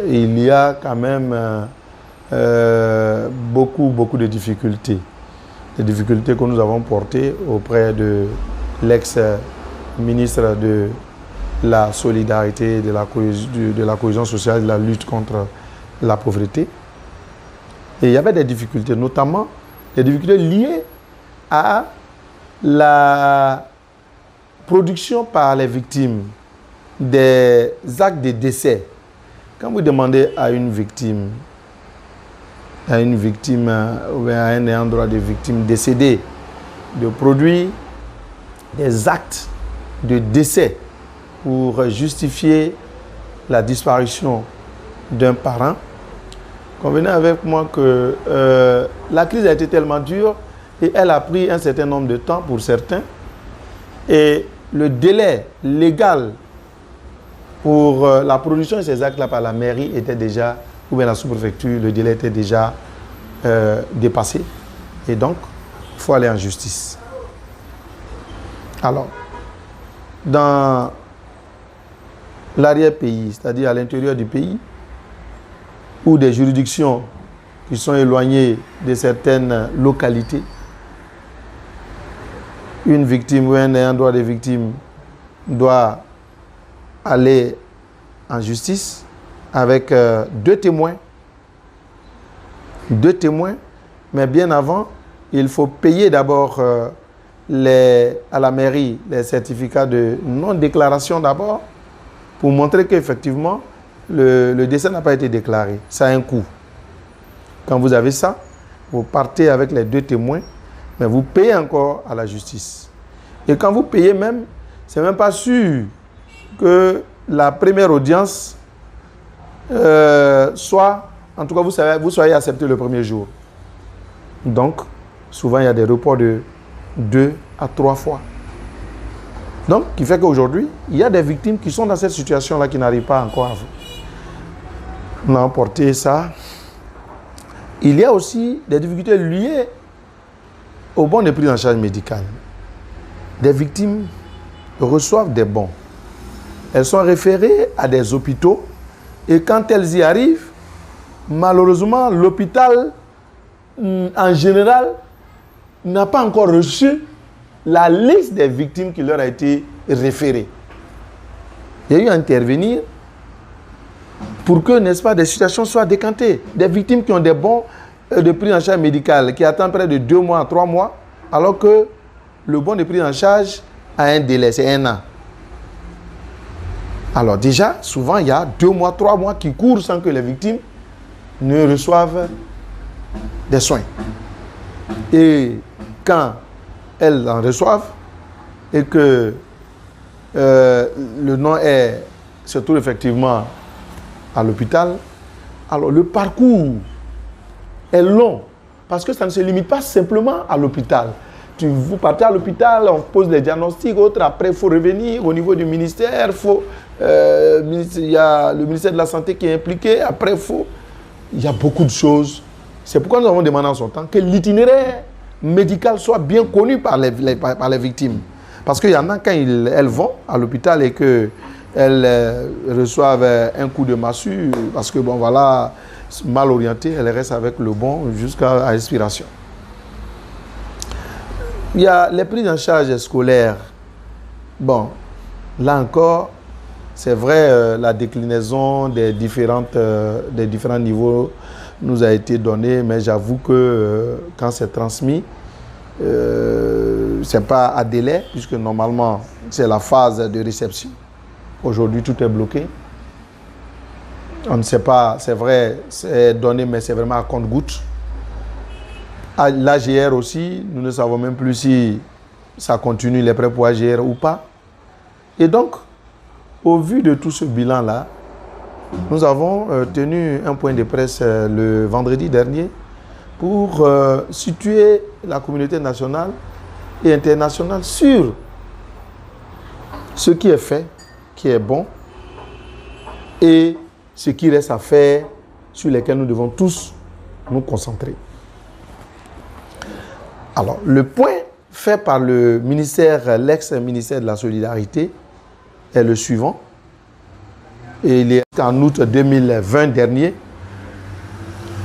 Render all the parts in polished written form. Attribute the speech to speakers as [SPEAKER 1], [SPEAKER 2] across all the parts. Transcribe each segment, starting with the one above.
[SPEAKER 1] il y a quand même beaucoup de difficultés. Des difficultés que nous avons portées auprès de l'ex-ministre de la solidarité, de la cohésion sociale, de la lutte contre la pauvreté. Et il y avait des difficultés, notamment des difficultés liées à la production par les victimes des actes de décès. Quand vous demandez à une victime ou à un ayant droit de victime décédée de produire des actes de décès pour justifier la disparition d'un parent, convenez avec moi que la crise a été tellement dure et elle a pris un certain nombre de temps pour certains. Et le délai légal pour la production de ces actes-là par la mairie était déjà, ou bien la sous-préfecture, le délai était déjà dépassé. Et donc, il faut aller en justice. Alors, dans l'arrière-pays, c'est-à-dire à l'intérieur du pays, ou des juridictions qui sont éloignées de certaines localités, une victime ou un ayant droit de victime doit aller en justice avec deux témoins, mais bien avant, il faut payer d'abord à la mairie les certificats de non-déclaration d'abord pour montrer qu'effectivement le décès n'a pas été déclaré. Ça a un coût. Quand vous avez ça, vous partez avec les deux témoins, mais vous payez encore à la justice. Et quand vous payez même, c'est même pas sûr que la première audience soit, en tout cas vous soyez accepté le premier jour. Donc, souvent il y a des reports de 2 à 3 fois. Donc, qui fait qu'aujourd'hui, il y a des victimes qui sont dans cette situation-là qui n'arrivent pas encore à vous. On a emporté ça. Il y a aussi des difficultés liées aux bons de prise en charge médicale. Des victimes reçoivent des bons. Elles sont référées à des hôpitaux et quand elles y arrivent, malheureusement, l'hôpital, en général, n'a pas encore reçu la liste des victimes qui leur a été référée. Il y a eu à intervenir pour que, n'est-ce pas, des situations soient décantées. Des victimes qui ont des bons de prise en charge médicale, qui attendent près de 2 mois, 3 mois, alors que le bon de prise en charge a un délai, c'est 1 an. Alors déjà, souvent, il y a 2 mois, 3 mois qui courent sans que les victimes ne reçoivent des soins. Et quand elles en reçoivent et que le nom se trouve effectivement à l'hôpital, alors le parcours est long parce que ça ne se limite pas simplement à l'hôpital. Vous partez à l'hôpital, on pose les diagnostics, autres, après il faut revenir au niveau du ministère, il y a le ministère de la Santé qui est impliqué, après il y a beaucoup de choses. C'est pourquoi nous avons demandé en son temps que l'itinéraire médical soit bien connu par les victimes. Parce qu'il y en a quand elles vont à l'hôpital et qu'elles reçoivent un coup de massue, parce que bon voilà, mal orientées, elles restent avec le bon jusqu'à l'expiration. Il y a les prises en charge scolaires. Bon, là encore, c'est vrai, la déclinaison des différents niveaux nous a été donnée, mais j'avoue que quand c'est transmis, ce n'est pas à délai, puisque normalement, c'est la phase de réception. Aujourd'hui, tout est bloqué. On ne sait pas, c'est vrai, c'est donné, mais c'est vraiment à compte-gouttes. À l'AGR aussi, nous ne savons même plus si ça continue les prêts pour AGR ou pas. Et donc, au vu de tout ce bilan-là, nous avons tenu un point de presse le vendredi dernier pour situer la communauté nationale et internationale sur ce qui est fait, qui est bon, et ce qui reste à faire, sur lesquels nous devons tous nous concentrer. Alors, le point fait par le ministère, l'ex-ministère de la Solidarité, est le suivant. Et il y a, en août 2020 dernier,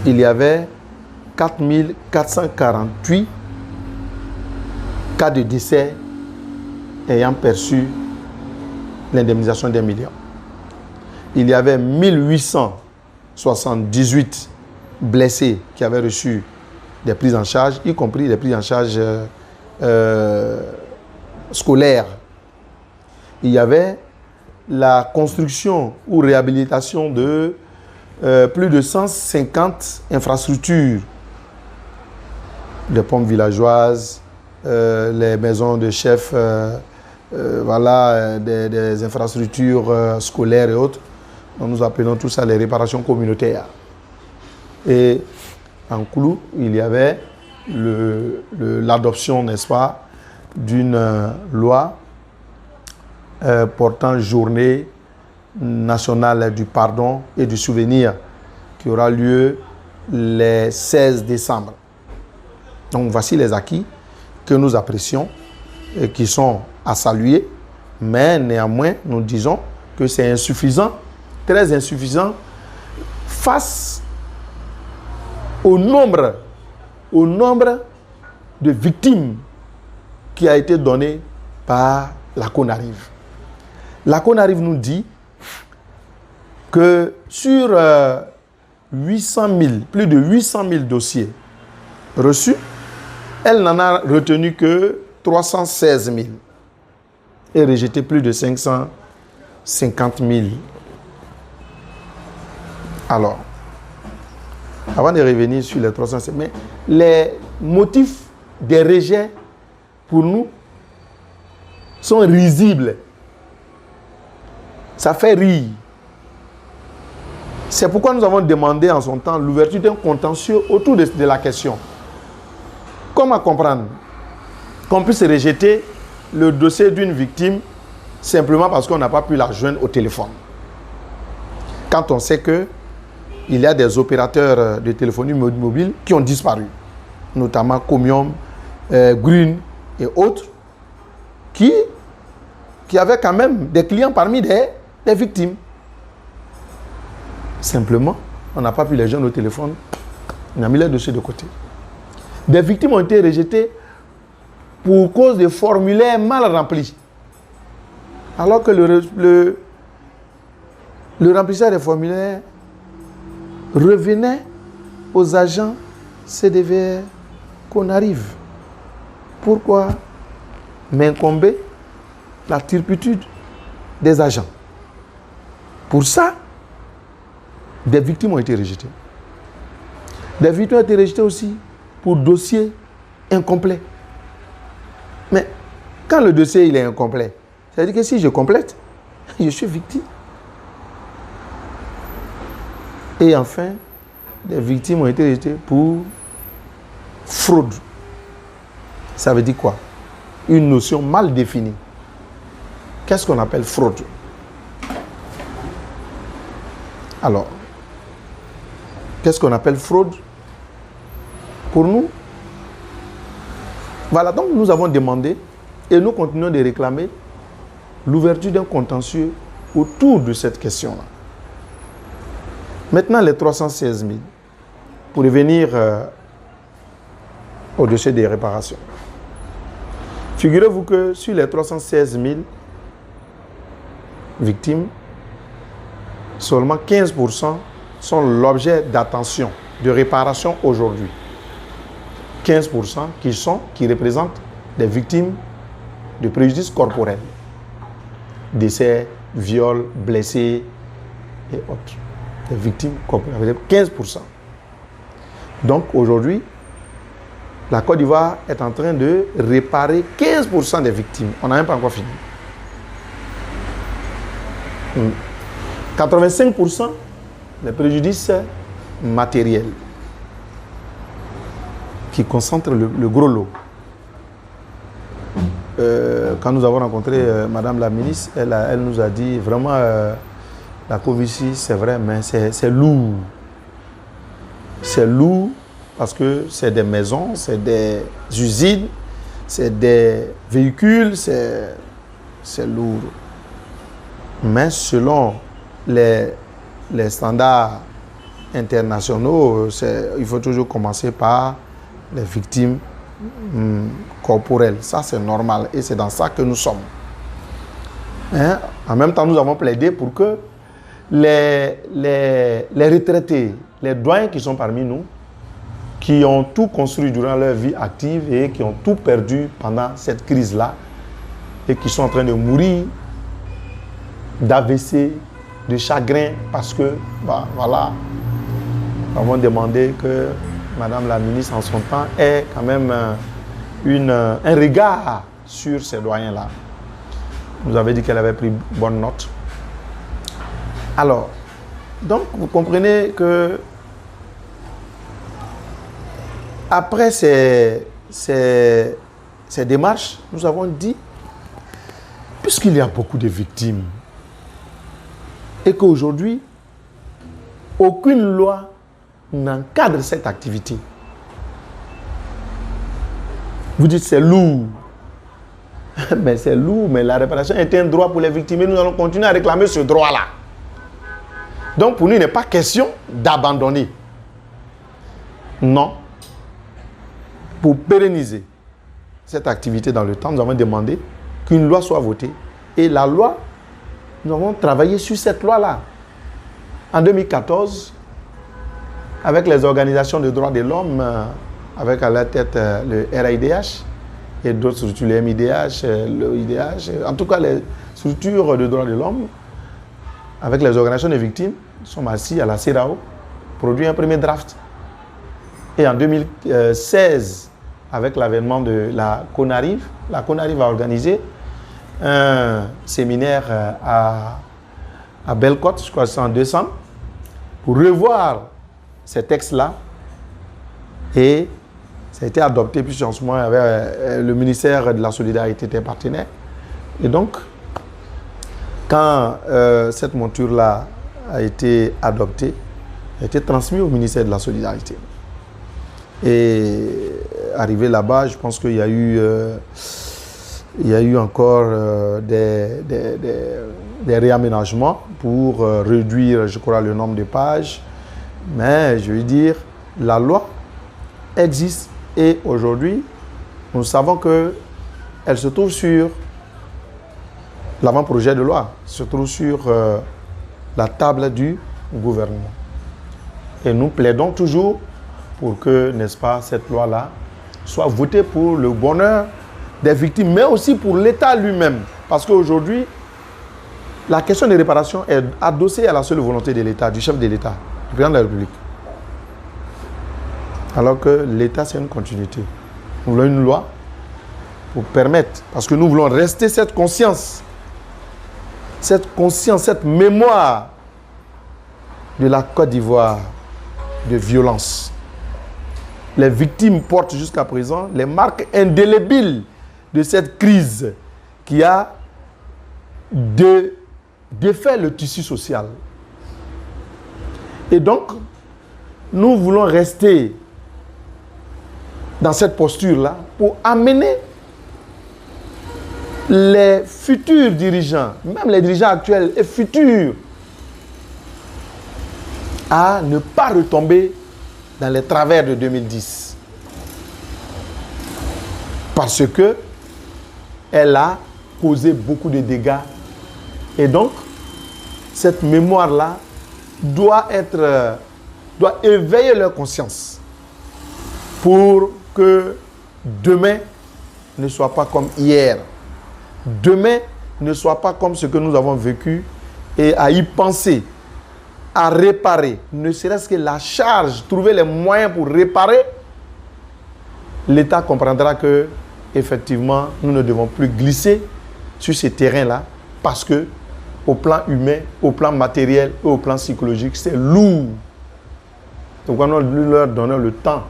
[SPEAKER 1] il y avait 4448 cas de décès ayant perçu l'indemnisation d'1 million. Il y avait 1878 blessés qui avaient reçu des prises en charge, y compris des prises en charge scolaires. Il y avait la construction ou réhabilitation de plus de 150 infrastructures, des pompes villageoises, les maisons de chefs, voilà, des infrastructures scolaires et autres. Donc nous appelons tout ça les réparations communautaires. Et en clou, il y avait l'adoption, n'est-ce pas, d'une loi portant journée nationale du pardon et du souvenir qui aura lieu le 16 décembre. Donc voici les acquis que nous apprécions et qui sont à saluer, mais néanmoins nous disons que c'est insuffisant, très insuffisant face au nombre de victimes qui a été donné par la CONARIV. La CONARIV nous dit que sur 800 000, plus de 800 000 dossiers reçus, elle n'en a retenu que 316 000 et rejeté plus de 550 000. Alors, avant de revenir sur les 316 000, mais les motifs des rejets, pour nous, sont risibles. Ça fait rire. C'est pourquoi nous avons demandé en son temps l'ouverture d'un contentieux autour de la question. Comment comprendre qu'on puisse rejeter le dossier d'une victime simplement parce qu'on n'a pas pu la joindre au téléphone? Quand on sait que il y a des opérateurs de téléphonie mobile qui ont disparu, notamment Comium, Green et autres, qui avaient quand même des clients parmi des victimes. Simplement, on n'a pas pu les joindre au téléphone, on a mis les dossiers de côté. Des victimes ont été rejetées pour cause de formulaires mal remplis. Alors que le remplissage des formulaires revenait aux agents CDVR CONARIV. Pourquoi m'incomber la turpitude des agents? Pour ça, des victimes ont été rejetées. Des victimes ont été rejetées aussi pour dossier incomplet. Mais quand le dossier il est incomplet, ça veut dire que si je complète, je suis victime. Et enfin, des victimes ont été rejetées pour fraude. Ça veut dire quoi? Une notion mal définie. Qu'est-ce qu'on appelle fraude? Alors, qu'est-ce qu'on appelle fraude? Pour nous, voilà, donc nous avons demandé et nous continuons de réclamer l'ouverture d'un contentieux autour de cette question-là. Maintenant, les 316 000, pour revenir au dossier des réparations. Figurez-vous que sur les 316 000 victimes, seulement 15% sont l'objet d'attention, de réparation aujourd'hui. 15% qui représentent des victimes de préjudice corporel. Décès, viols, blessés et autres. Des victimes corporelles, 15%. Donc aujourd'hui, la Côte d'Ivoire est en train de réparer 15% des victimes. On n'a même pas encore fini. 85% des préjudices matériels qui concentrent le gros lot. Quand nous avons rencontré Madame la ministre, elle nous a dit vraiment la Covid-19, c'est vrai, mais c'est lourd. C'est lourd parce que c'est des maisons, c'est des usines, c'est des véhicules, c'est lourd. Mais selon les standards internationaux, il faut toujours commencer par les victimes corporelles. Ça, c'est normal et c'est dans ça que nous sommes. Hein? En même temps, nous avons plaidé pour que les retraités, les doyens qui sont parmi nous, qui ont tout construit durant leur vie active et qui ont tout perdu pendant cette crise-là et qui sont en train de mourir d'AVC, de chagrin parce que, voilà, nous avons demandé que Madame la ministre en son temps ait quand même un regard sur ces doyens-là. Vous avez dit qu'elle avait pris bonne note. Alors, donc vous comprenez que après ces démarches, nous avons dit, puisqu'il y a beaucoup de victimes et qu'aujourd'hui, aucune loi n'encadre cette activité. Vous dites c'est lourd. Mais c'est lourd, mais la réparation est un droit pour les victimes et nous allons continuer à réclamer ce droit-là. Donc pour nous, il n'est pas question d'abandonner. Non. Pour pérenniser cette activité dans le temps, nous avons demandé qu'une loi soit votée. Et la loi, nous avons travaillé sur cette loi-là. En 2014, avec les organisations de droits de l'homme, avec à la tête le RIDH et d'autres structures, le MIDH, le IDH, en tout cas les structures de droits de l'homme, avec les organisations des victimes, nous sommes assis à la CEDAO, produit un premier draft. Et en 2016, avec l'avènement de la CONARIV a organisé un séminaire à Bellecote, je crois que c'est en décembre, pour revoir ces textes-là. Et ça a été adopté, puis en ce moment, avec le ministère de la Solidarité était partenaire. Et donc, quand cette monture-là a été adoptée, elle a été transmise au ministère de la Solidarité. Et arrivé là-bas, je pense qu'il y a eu encore des réaménagements pour réduire, je crois, le nombre de pages. Mais je veux dire, la loi existe et aujourd'hui, nous savons qu'elle se trouve sur l'avant-projet de loi, se trouve sur la table du gouvernement. Et nous plaidons toujours pour que, n'est-ce pas, cette loi-là soit votée pour le bonheur des victimes, mais aussi pour l'État lui-même. Parce qu'aujourd'hui, la question des réparations est adossée à la seule volonté de l'État, du chef de l'État, du président de la République. Alors que l'État, c'est une continuité. Nous voulons une loi pour permettre, parce que nous voulons rester cette conscience, cette mémoire de la Côte d'Ivoire de violence. Les victimes portent jusqu'à présent les marques indélébiles de cette crise qui a défait le tissu social. Et donc, nous voulons rester dans cette posture-là pour amener les futurs dirigeants, même les dirigeants actuels et futurs, à ne pas retomber dans les travers de 2010. Parce que elle a causé beaucoup de dégâts. Et donc, cette mémoire-là doit éveiller leur conscience pour que demain ne soit pas comme hier. Demain ne soit pas comme ce que nous avons vécu et à y penser, à réparer, ne serait-ce que la charge, trouver les moyens pour réparer, l'État comprendra que effectivement, nous ne devons plus glisser sur ces terrains-là parce que au plan humain, au plan matériel et au plan psychologique, c'est lourd. Donc, nous leur donnons le temps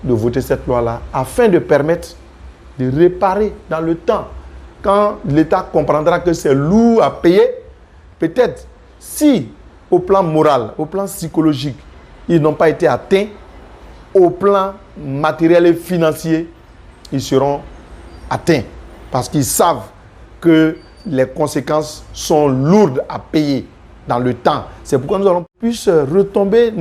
[SPEAKER 1] de voter cette loi-là afin de permettre de réparer dans le temps. Quand l'État comprendra que c'est lourd à payer, peut-être si au plan moral, au plan psychologique, ils n'ont pas été atteints, au plan matériel et financier, ils seront atteints parce qu'ils savent que les conséquences sont lourdes à payer. dans le temps. C'est pourquoi nous allons plus retomber